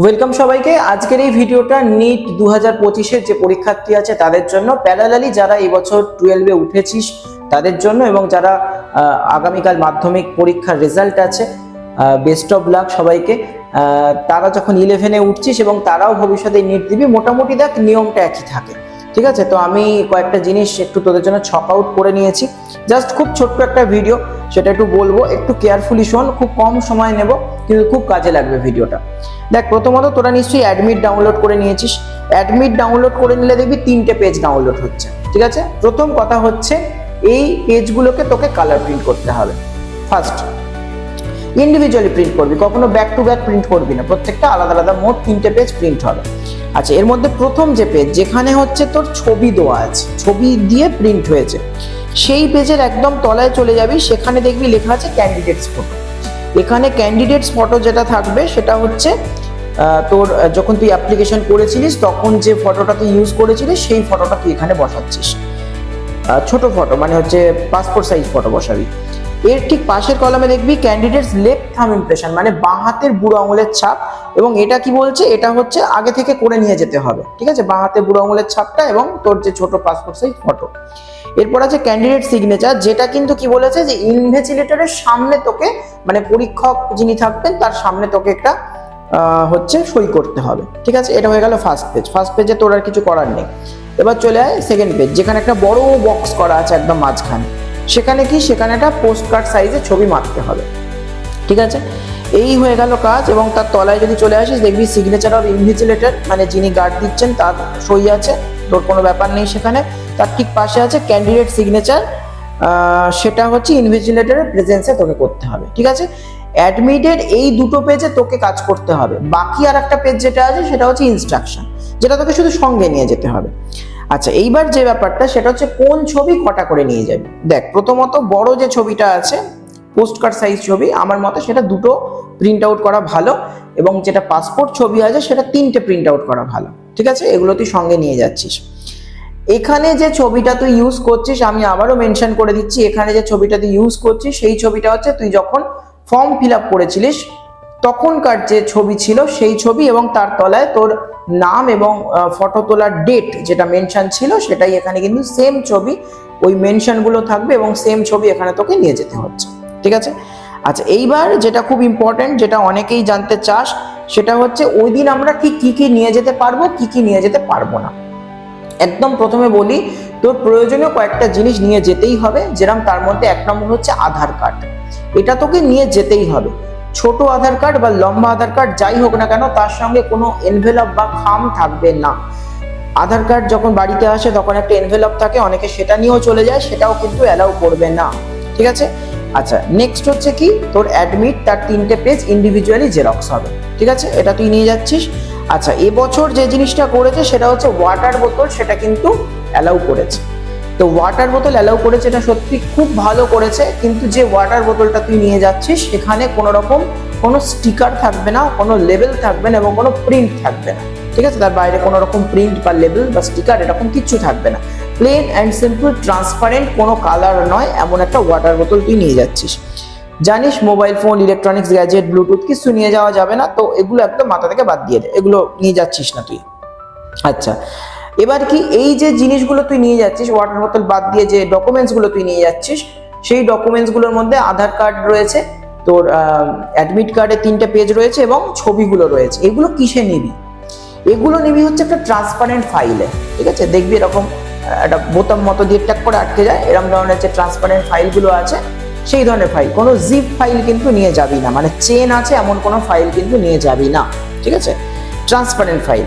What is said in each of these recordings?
Welcome সবাইকে। আজকের এই ভিডিওটা নিট 2025-এর যে পরীক্ষার্থী আছে তাদের জন্য, প্যারালালি যারা এই বছর 12-এ উঠেছিস তাদের জন্য, এবং যারা আগামীকাল মাধ্যমিক পরীক্ষার রেজাল্ট আছে, বেস্ট অফ লাক সবাইকে। তারা যখন 11-এ উঠছিস এবং তারাও ভবিষ্যতে নিট দিবি, মোটামুটি দেখ নিয়মটা একই থাকে, ঠিক আছে? তো আমি কয়েকটা জিনিস একটু তোদের জন্য ছক আউট করে নিয়েছি, জাস্ট খুব ছোট্ট একটা ভিডিও, সেটা একটু বলবো, একটু কেয়ারফুলি শোন, খুব কম সময় নেব কিন্তু খুব কাজে লাগবে ভিডিওটা। দেখ, প্রথমত তোরা নিশ্চয়ই অ্যাডমিট ডাউনলোড করে নিয়েছিস। অ্যাডমিট ডাউনলোড করে নিলে দেখবি 3টে পেজ ডাউনলোড হচ্ছে, ঠিক আছে? প্রথম কথা হচ্ছে এই পেজগুলোকে তোকে কালার প্রিন্ট করতে হবে। ফার্স্ট ইন্ডিভিজুয়ালি প্রিন্ট করবি, কখনো ব্যাক টু ব্যাক প্রিন্ট করবি না, প্রত্যেকটা আলাদা আলাদা মোট 3টে পেজ প্রিন্ট হবে। আচ্ছা, এর মধ্যে প্রথম যে পেজ যেখানে হচ্ছে তোর ছবি দেওয়া আছে, ছবি দিয়ে প্রিন্ট হয়েছে, সেই পেজের একদম তলায় চলে যাবি, সেখানে দেখবি লেখা আছে ক্যান্ডিডেটস ফটো। এখানে ক্যান্ডিডেটস ফটো যেটা থাকবে সেটা হচ্ছে তোর যখন তুই অ্যাপ্লিকেশন করেছিলিস তখন যে ফটোটা তুই ইউজ করেছিলিস সেই ফটোটা তুই এখানে বসাচ্ছিস। ছোট ফটো মানে হচ্ছে পাসপোর্ট সাইজ ফটো বসাবি। এর ঠিক পাশের কলামে দেখবি ক্যান্ডিডেটস লেফট থাম ইমপ্রেশন, মানে বাঁ হাতের বুড়ো আঙুলের ছাপ। এবং এটা কি বলছে, এটা হচ্ছে আগে থেকে করে নিয়ে যেতে হবে, ঠিক আছে? বাঁ হাতের বুড়ো আঙুলের ছাপটা এবং তোর যে ছোট পাসপোর্ট সাইজ ফটো। এরপর আছে ক্যান্ডিডেট সিগনেচার, যেটা কিন্তু কি বলেছে যে ইনভিজিলেটরের সামনে তোকে, মানে পরীক্ষক যিনি থাকবেন তার সামনে তোকে একটা হচ্ছে সই করতে হবে, ঠিক আছে? এটা হয়ে গেল ফার্স্ট পেজ। ফার্স্ট পেজে তোর আর কিছু করার নেই। এবার চলে আয় সেকেন্ড পেজ, যেখানে একটা বড় বক্স করা আছে একদম মাঝখানে। সেখানে কি, সেখানে একটা পোস্ট কার্ড সাইজে ছবি মারতে হবে, ঠিক আছে? এই হয়ে গেল কাজ। এবং তার তলায় যদি চলে আসিস দেখবি সিগনেচার অফ ইনভিজিলেটর, মানে যিনি গার্ড দিচ্ছেন তার সই আছে, তোর কোনো ব্যাপার নেই সেখানে। তার ঠিক পাশে আছে ক্যান্ডিডেট সিগনেচার, সেটা হচ্ছে ইনভিজিলেটরের প্রেজেন্সে তোকে করতে হবে, ঠিক আছে? অ্যাডমিটেড এই দুটো পেজে তোকে কাজ করতে হবে। বাকি আর একটা পেজ যেটা আছে সেটা হচ্ছে ইনস্ট্রাকশন, যেটা তোকে শুধু সঙ্গে নিয়ে যেতে হবে। আচ্ছা, এইবার যে ব্যাপারটা সেটা হচ্ছে কোন ছবি কটা করে নিয়ে যাবি। দেখ, প্রথমত বড় যে ছবিটা আছে পোস্ট কার্ড সাইজ ছবি, আমার মতে সেটা দুটো প্রিন্ট আউট করা ভালো, এবং যেটা পাসপোর্ট ছবি আছে সেটা 3টে প্রিন্ট আউট করা ভালো, ঠিক আছে? এগুলো তুই সঙ্গে নিয়ে যাচ্ছিস। এখানে যে ছবিটা তুই ইউজ করছিস, আমি আবারও মেনশন করে দিচ্ছি, এখানে যে ছবিটা তুই ইউজ করছিস সেই ছবিটা হচ্ছে তুই যখন ফর্ম ফিল আপ করেছিলিস তখনকার যে ছবি ছিল সেই ছবি, এবং তার তলায় তোর নাম এবং ফটো তোলার ডেট যেটা মেনশন ছিল সেটাই এখানে কিন্তু সেম ছবি, ওই মেনশনগুলো থাকবে এবং সেম ছবি এখানে তোকে নিয়ে যেতে হচ্ছে, ঠিক আছে? আচ্ছা, এইবার যেটা খুব ইম্পর্টেন্ট, যেটা অনেকেই জানতে চাস, সেটা হচ্ছে ওই দিন আমরা কি কি নিয়ে যেতে পারবো, কি কি নিয়ে যেতে পারবো না। একদম প্রথমে বলি, তোর প্রয়োজনীয় কয়েকটা জিনিস নিয়ে যেতেই হবে, যেরকম তার মধ্যে 1 নম্বর হচ্ছে আধার কার্ড। এটা তোকে নিয়ে যেতেই হবে। ছোট আধার কার্ড বা লম্বা আধার কার্ড যাই হোক না কেন, তার সঙ্গে কোনো এনভেলপ বা খাম থাকবে না। আধার কার্ড যখন বাড়িতে আসে তখন একটা এনভেলপ থাকে, অনেকে সেটা নিয়েও চলে যায়, সেটাও কিন্তু অ্যালাউ করবে না, ঠিক আছে? আচ্ছা, নেক্সট হচ্ছে কি, তোর অ্যাডমিট, তার 3টে পেজ ইন্ডিভিজুয়ালি জেরক্স হবে, ঠিক আছে? এটা তুই নিয়ে যাচ্ছিস। আচ্ছা, এবছর যে জিনিসটা করেছে সেটা হচ্ছে ওয়াটার বোতল, সেটা কিন্তু অ্যালাউ করেছে। তো ওয়াটার বোতল অ্যালাউ করেছে, এটা সত্যি খুব ভালো করেছে, কিন্তু যে ওয়াটার বোতলটা তুই নিয়ে যাচ্ছিস সেখানে কোনো রকম কোনো স্টিকার থাকবে না, কোনো লেবেল থাকবে না এবং কোনো প্রিন্ট থাকবে না, ঠিক আছে? তার বাইরে কোনো রকম প্রিন্ট বা লেবেল বা স্টিকার এরকম কিচ্ছু থাকবে না। প্লেন অ্যান্ড সিম্পল ট্রান্সপারেন্ট, কোনো কালার নয়, এমন একটা ওয়াটার বোতল তুই নিয়ে যাচ্ছিস। জানিস mobile phone, electronics gadget, Bluetooth কিছু নিয়ে যাওয়া যাবে না, তো এগুলো একদম মাথা থেকে বাদ দিয়ে দে, এগুলো নিয়ে যাচ্ছিস না তুই। আচ্ছা, এবার কি, এই যে জিনিসগুলো তুই নিয়ে যাচ্ছিস, ওয়াটার বোতল বাদ দিয়ে যে ডকুমেন্টসগুলো তুই নিয়ে যাচ্ছিস, সেই ডকুমেন্টসগুলোর মধ্যে আধার কার্ড রয়েছে, তোর অ্যাডমিট কার্ডের 3টে পেজ রয়েছে এবং ছবিগুলো রয়েছে। এগুলো কিসে নিবি? এগুলো নিবি হচ্ছে একটা ট্রান্সপারেন্ট ফাইলে, ঠিক আছে? দেখবি এরকম একটা বোতাম মতো দিয়ে ট্যাগ করে আটকে যায়, এরকম ধরনের যে ট্রান্সপারেন্ট ফাইলগুলো আছে সেই ধরনের ফাইল। কোনো জিপ ফাইল কিন্তু নিয়ে যাবি না, মানে চেন আছে এমন কোনো ফাইল কিন্তু নিয়ে যাবি না, ঠিক আছে? Transparent file.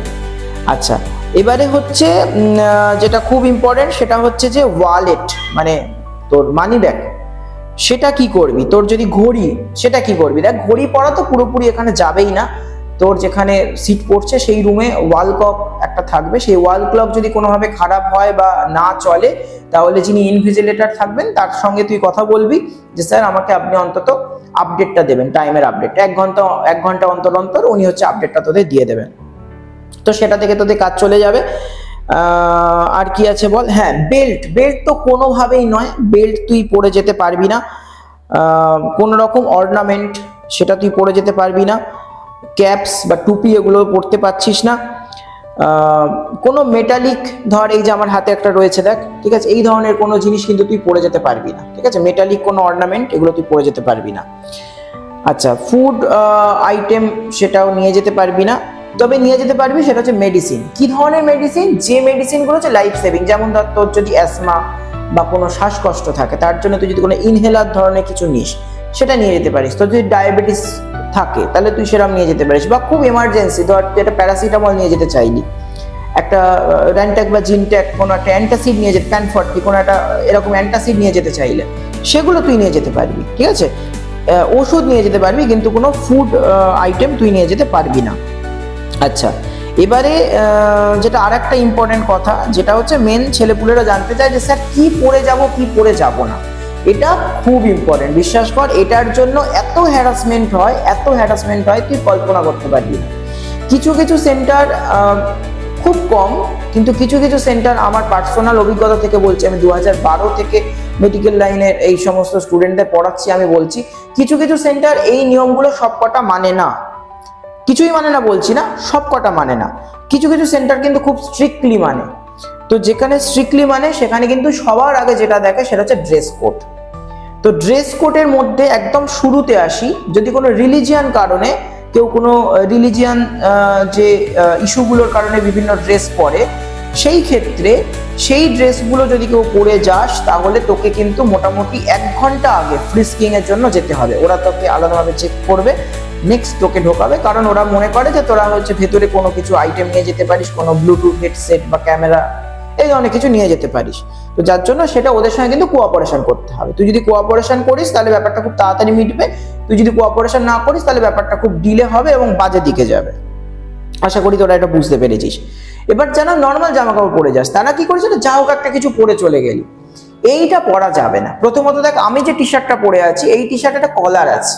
আচ্ছা, এবারে হচ্ছে যেটা খুব ইম্পর্টেন্ট সেটা হচ্ছে যে ওয়ালেট, মানে তোর মানি ব্যাগ, সেটা কি করবি? তোর যদি ঘড়ি, সেটা কি করবি? দেখ, ঘড়ি পরা তো পুরোপুরি এখানে যাবেই না। তোর যেখানে সিট পড়ছে সেই রুমে ওয়াল ক্লক একটা থাকবে, সেই ওয়াল ক্লক যদি কোনোভাবে খারাপ হয় বা না চলে, তাহলে যিনি ইনভিজিলেটর থাকবেন তার সঙ্গে তুই কথা বলবি যে স্যার আমাকে আপনি অন্তত আপডেটটা দেবেন, টাইমের আপডেট, 1 ঘন্টা অন্তর অন্তর উনি হচ্ছে আপডেটটা তোদের দিয়ে দেবেন। তো সেটা থেকে তোদের কাজ চলে যাবে। আর কি আছে বল? হ্যাঁ, বেল্ট তো কোনোভাবেই নয়, বেল্ট তুই পরে যেতে পারবি না। কোনো রকম অর্নামেন্ট সেটা তুই পরে যেতে পারবি না। ক্যাপস বা টুপি এগুলো পরতে পারছিস না। কোনো মেটালিক, ধর এই যে আমার হাতে একটা রয়েছে দেখ, ঠিক আছে, এই ধরনের কোনো জিনিস কিন্তু তুই পরে যেতে পারবি না, ঠিক আছে, মেটালিক কোনো অর্নামেন্ট এগুলো তুই পরে যেতে পারবি না। আচ্ছা, ফুড আইটেম সেটাও নিয়ে যেতে পারবি না, তবে নিয়ে যেতে পারবি সেটা হচ্ছে মেডিসিন। কি ধরনের মেডিসিন? যে মেডিসিনগুলো হচ্ছে লাইফ সেভিং, যেমন ধর তোর যদি অ্যাসমা বা কোনো শ্বাসকষ্ট থাকে তার জন্য তুই যদি কোনো ইনহেলার ধরনের কিছু নিস সেটা নিয়ে যেতে পারিস। তোর যদি ডায়াবেটিস থাকে তাহলে তুই সেরকম নিয়ে যেতে পারিস, বা খুব এমার্জেন্সি ধর তুই একটা প্যারাসিটামল নিয়ে যেতে চাইলি, একটা র্যানট্যাক বা জিনট্যাক কোনো একটা অ্যান্টাসিড নিয়ে যেতে, ক্যানফর্টি কোনো একটা এরকম অ্যান্টাসিড নিয়ে যেতে চাইলে সেগুলো তুই নিয়ে যেতে পারবি, ঠিক আছে। ওষুধ নিয়ে যেতে পারবি কিন্তু কোনো ফুড আইটেম তুই নিয়ে যেতে পারবি না। আচ্ছা, এবারে যেটা আর একটা ইম্পর্টেন্ট কথা, যেটা হচ্ছে মেন ছেলেপুলেরা জানতে চায় যে স্যার কি পরে যাব কি পরে যাব না, এটা খুব ইম্পর্টেন্ট। বিশ্বাস কর, এটার জন্য এত হ্যারাসমেন্ট হয় তুই কল্পনা করতে পারবি না। কিছু কিছু সেন্টার খুব কম, কিন্তু কিছু কিছু সেন্টার আমার পার্সোনাল অভিজ্ঞতা থেকে বলছি, আমি 2012 থেকে মেডিকেল লাইনের এই সমস্ত স্টুডেন্টদের পড়াচ্ছি, আমি বলছি কিছু কিছু সেন্টার এই নিয়মগুলো সবকটা মানে না, কিছুই মানে না বলছি না, সবকটা মানে না, কিছু কিছু সেন্টার কিন্তু খুব স্ট্রিক্টলি মানে। তো যেখানে স্ট্রিক্টলি মানে সেখানে কিন্তু সবার আগে যেটা দেখে সেটা হচ্ছে ড্রেস কোড। তো ড্রেস কোডের মধ্যে একদম শুরুতে আসি, যদি কোনো রিলিজিয়ান কারণে কেউ কোনো রিলিজিয়ান যে ইস্যুগুলোর কারণে বিভিন্ন ড্রেস পরে, সেই ক্ষেত্রে সেই ড্রেসগুলো যদি কেউ পরে যাস তাহলে তোকে কিন্তু মোটামুটি 1 ঘন্টা আগে ফ্রিস্কিং এর জন্য যেতে হবে। ওরা তোকে আলাদাভাবে চেক করবে, নেক্সট তোকে ঢোকাবে, কারণ ওরা মনে করে যে তোরা হচ্ছে ভেতরে কোনো কিছু আইটেম নিয়ে যেতে পারিস, কোনো ব্লুটুথ হেডসেট বা ক্যামেরা এই ধরনের কিছু নিয়ে যেতে পারিস। তো যার জন্য সেটা ওদের সঙ্গে কিন্তু কোঅপারেশন করতে হবে। তুই যদি কোঅপারেশন করিস তাহলে ব্যাপারটা খুব তাড়াতাড়ি মিটবে, তুই যদি কোঅপারেশন না করিস তাহলে ব্যাপারটা খুব ডিলে হবে এবং বাজে দিকে যাবে। আশা করি তোরা এটা বুঝতে পেরেছিস। এবার যারা নর্মাল জামা কাপড় পরে যাস তারা কি করেছিল, যা হোক একটা কিছু পরে চলে গেলি, এইটা পরা যাবে না। প্রথমত দেখ, আমি যে টি শার্টটা পরে আছি এই টি শার্টে একটা কলার আছে,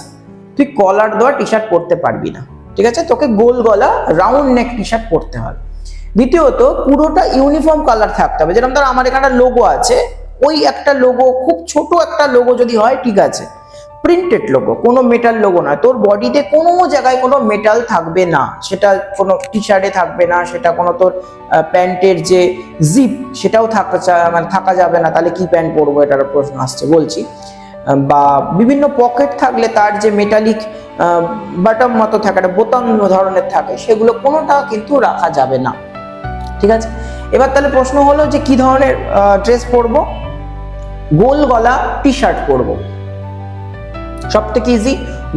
তুই কলার দেওয়া টি শার্ট পরতে পারবি না, ঠিক আছে, তোকে গোল গলা রাউন্ড নেক টি শার্ট পরতে হবে। দ্বিতীয়ত, পুরোটা ইউনিফর্ম কালার থাকতে হবে, যেরকম ধর আমার এখানে লোগো আছে, ওই একটা লোগো, খুব ছোট একটা লোগো যদি হয় ঠিক আছে, প্রিন্টেড লোগো, কোনো মেটাল লোগো না, তোর বডিতে কোনো জায়গায় কোনো মেটাল থাকবে না, সেটা কোনো টি শার্টে থাকবে না, সেটা কোনো তোর প্যান্টের যে জিপ সেটাও থাকা যাবে না, তাহলে কি প্যান্ট পরবো, এটার প্রশ্ন আসছে বলছি। বা বিভিন্ন পকেট থাকলে তার যে মেটালিক বাটম মতো থাকে, একটা বোতাম ধরনের থাকে, সেগুলো কোনোটা কিন্তু রাখা যাবে না, ঠিক আছে। এবার তাহলে প্রশ্ন হলো যে কি ধরনের ড্রেস পরবো? গোল গলা টি শার্ট পরবো, সব থেকে ইজি,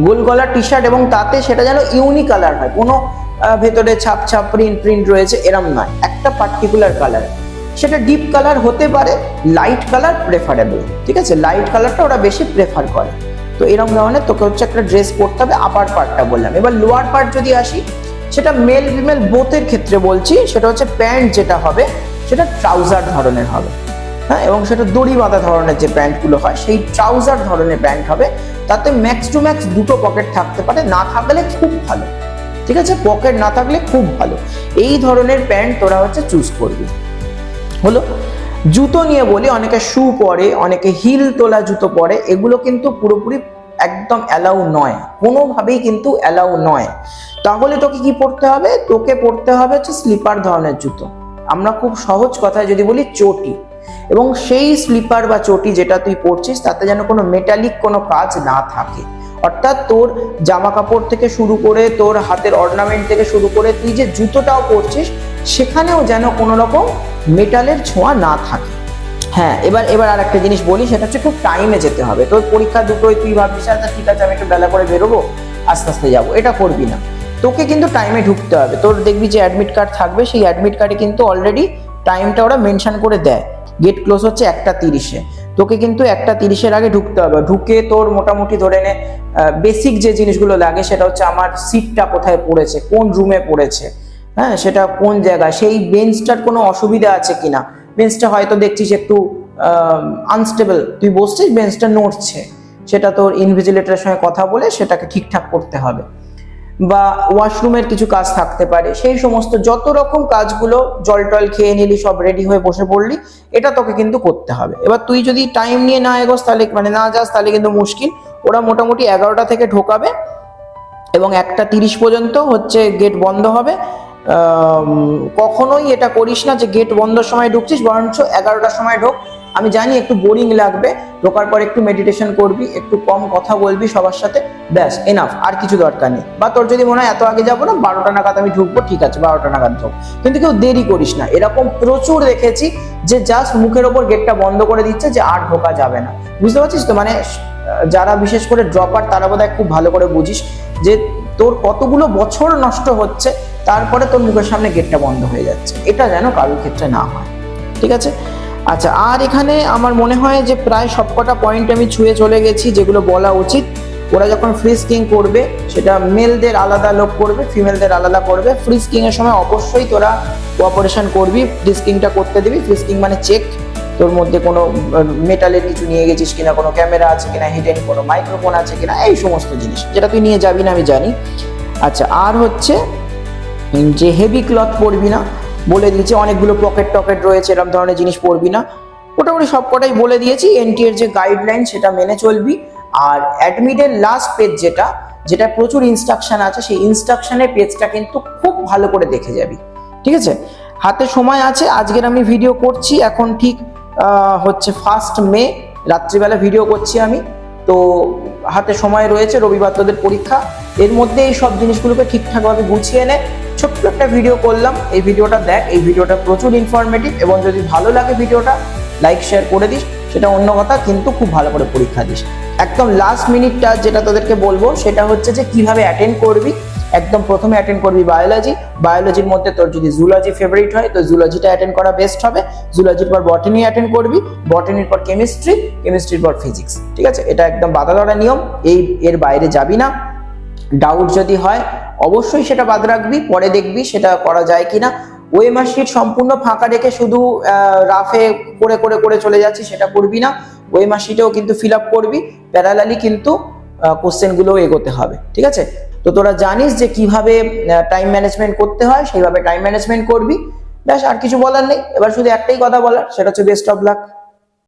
গোল গলা টি শার্ট, এবং তাতে সেটা যেন ইউনিক কালার হয়, কোনো ভেতরে ছাপ ছাপ প্রিন্ট রয়েছে এরম নয়, একটা পার্টিকুলার কালার, সেটা ডিপ কালার হতে পারে, লাইট কালার প্রেফারেবল, ঠিক আছে, লাইট কালারটা ওরা বেশি প্রেফার করে। তো এরকম ধরনের তোকে হচ্ছে একটা ড্রেস পরতে হবে, আপার পার্টটা বললাম। এবার লোয়ার পার্ট যদি আসি, সেটা মেল ফিমেল বোথের ক্ষেত্রে বলছি, সেটা হচ্ছে প্যান্ট যেটা হবে সেটা ট্রাউজার ধরনের হবে, হ্যাঁ, এবং সেটা দড়ি বাঁধা ধরনের যে প্যান্টগুলো হয় সেই ট্রাউজার ধরনের প্যান্ট হবে, তাতে ম্যাক্স টু ম্যাক্স 2টো পকেট থাকতে পারে, না থাকলে খুব ভালো, ঠিক আছে, পকেট না থাকলে খুব ভালো, এই ধরনের প্যান্ট তোরা হচ্ছে চুজ করবি। হলো। জুতো নিয়ে বলি, অনেকে শু পরে, অনেকে হিল তোলা জুতো পরে, এগুলো কিন্তু পুরোপুরি একদম অ্যালাউ নয়, কোনোভাবেই কিন্তু অ্যালাউ নয়। তাহলে তোকে কি পরতে হবে? তোকে পরতে হবে হচ্ছে স্লিপার ধরনের জুতো, আমরা খুব সহজ কথায় যদি বলি চটি, এবং সেই স্লিপার বা চটি যেটা তুই পরছিস তাতে যেন কোনো মেটালিক কোনো কাজ না থাকে, অর্থাৎ তোর জামা কাপড় থেকে শুরু করে তোর হাতের অর্নামেন্ট থেকে শুরু করে তুই যে জুতোটাও পরছিস সেখানেও যেন কোনো রকম মেটালের ছোঁয়া না থাকে। হ্যাঁ, এবার আর একটা জিনিস বলি, সেটা হচ্ছে খুব টাইমে যেতে হবে। তোর পরীক্ষা দুটোই তুই ভাবছিস আচ্ছা ঠিক আছে আমি একটু বেলা করে বেরোবো, আস্তে আস্তে যাবো, এটা করবি না, তোকে কিন্তু টাইমে ঢুকতে হবে। তোর দেখবি যে অ্যাডমিট কার্ড থাকবে, সেই অ্যাডমিট কার্ডে কিন্তু অলরেডি টাইমটা ওরা মেনশন করে দেয়, গেট ক্লোজ হচ্ছে 1:30-এ, তোকে কিন্তু 1:30-এর আগে ঢুকতে হবে। ঢুকে তোর মোটামুটি ধরে নে বেসিক যে জিনিসগুলো লাগে, সেটা হচ্ছে আমার সিটটা কোথায় পড়েছে, কোন রুমে পড়েছে, হ্যাঁ, সেটা কোন জায়গায়, সেই বেঞ্চটার কোনো অসুবিধা আছে কিনা, বেঞ্চটা হয়তো দেখছিস একটু আনস্টেবল, তুই বসছিস বেঞ্চটা নড়ছে, সেটা তোর ইনভিজিলেটরের সঙ্গে কথা বলে সেটাকে ঠিকঠাক করতে হবে। বা ওয়াশরুমের কিছু কাজ থাকতে পারে, সেই সমস্ত যত রকম কাজগুলো, জল টল খেয়ে নিলি, সব রেডি হয়ে বসে পড়লি, এটা তোকে কিন্তু করতে হবে। এবার তুই যদি টাইম নিয়ে না এগোস তাহলে, মানে না যাস, তাহলে কিন্তু মুশকিল। ওরা মোটামুটি 11টা থেকে ঢোকাবে এবং 1:30 পর্যন্ত হচ্ছে গেট বন্ধ হবে। কখনোই এটা করিস না যে গেট বন্ধর সময় ঢুকছিস, বরঞ্চ 11টার সময় ঢোক। আমি জানি একটু বোরিং লাগবে, ঢোকার পর একটু মেডিটেশন করবি, একটু কম কথা বলবি সবার সাথে, ব্যাস এনাফ, আর কিছু দরকার নেই। বা তোর যদি মনে হয় এত আগে যাবো না, 12টা নাগাদ আমি ঢুকবো, ঠিক আছে 12টা নাগাদ ঢোক, কিন্তু কেউ দেরি করিস না। এরকম প্রচুর দেখেছি যে জাস্ট মুখের ওপর গেটটা বন্ধ করে দিচ্ছে যে আর ঢোকা যাবে না। বুঝতে পারছিস তো? মানে যারা বিশেষ করে ড্রপার তারা বোধহয় খুব ভালো করে বুঝিস যে তোর কতগুলো বছর নষ্ট হচ্ছে, তারপরে তোর মুখের সামনে গেটটা বন্ধ হয়ে যাচ্ছে। এটা যেন কারোর ক্ষেত্রে না হয়, ঠিক আছে? আচ্ছা, আর এখানে আমার মনে হয় যে প্রায় সবকটা পয়েন্ট আমি ছুঁয়ে চলে গেছি যেগুলো বলা উচিত। ওরা যখন ফ্রিস্কিং করবে, সেটা মেলদের আলাদা লোক করবে, ফিমেলদের আলাদা করবে। ফ্রিস্কিং এর সময় অবশ্যই তোরা কোঅপারেশন করবি, ফ্রিস্কিংটা করতে দিবি। ফ্রিস্কিং মানে চেক, তোর মধ্যে কোনো মেটালের কিছু নিয়ে গেছিস কিনা, কোনো ক্যামেরা আছে কিনা, হিডেন কোনো মাইক্রোফোন আছে কিনা, এই সমস্ত জিনিস, যেটা তুই নিয়ে যাবি না আমি জানি। আচ্ছা, আর হচ্ছে যে হেভি ক্লথ পরবি না, বলে দিয়েছি। অনেকগুলো পকেট টকেট রয়েছে, এরকম ধরনের জিনিস পরবি না। মোটামুটি সবকটাই বলে দিয়েছি। এনটি এর যে গাইডলাইন সেটা মেনে চলবি। আর অ্যাডমিটের লাস্ট পেজ যেটা প্রচুর ইনস্ট্রাকশন আছে, সেই ইনস্ট্রাকশনের পেজটা কিন্তু খুব ভালো করে দেখে যাবি, ঠিক আছে? হাতে সময় আছে। আজকের আমি ভিডিও করছি এখন ঠিক হচ্ছে 1 মে রাত্রিবেলা ভিডিও করছি আমি, তো হাতে সময় রয়েছে। রবিবার তোদের পরীক্ষা, এর মধ্যে এই সব জিনিসগুলোকে ঠিকঠাকভাবে গুছিয়ে নে। ছোট্ট একটা ভিডিও করলাম, এই ভিডিওটা দেখ। এই ভিডিওটা প্রচুর ইনফরমেটিভ, এবং যদি ভালো লাগে ভিডিওটা লাইক শেয়ার করে দিস, সেটা অন্য কথা, কিন্তু খুব ভালো করে পরীক্ষা দিস। একদম লাস্ট মিনিটটা যেটা তোদেরকে বলবো সেটা হচ্ছে যে কিভাবে অ্যাটেন্ড করবি। একদম প্রথমে অ্যাটেন্ড করবি বায়োলজি। বায়োলজির মধ্যে তোর যদি জুলজি ফেভারিট হয় তো জুলজিটা অ্যাটেন্ড করা বেস্ট হবে। জুলজির পর বটানি অ্যাটেন্ড করবি, বটানির পর কেমিস্ট্রি, কেমিস্ট্রির পর ফিজিক্স, ঠিক আছে? এটা একদম বাধা ধরা নিয়ম, এর বাইরে যাবি না। ডাউট যদি হয় অবশ্যই সেটা বাদ রাখবি, পরে দেখবি সেটা করা যায় কিনা। ওএমআর শিট সম্পূর্ণ ফাঁকা রেখে শুধু রাফে করে করে করে চলে যাচ্ছি, সেটা করবি না। ওএমআর শিটেও কিন্তু ফিল আপ করবি, প্যারালালি কিন্তু কোশ্চেনগুলোও এগোতে হবে, ঠিক আছে? তো তোরা জানিস যে কিভাবে টাইম ম্যানেজমেন্ট করতে হয়, সেইভাবে টাইম ম্যানেজমেন্ট করবি, ব্যাস। আর কিছু বলার নেই। এবার শুধু একটাই কথা বলার, সেটা হচ্ছে বেস্ট অফ লাক।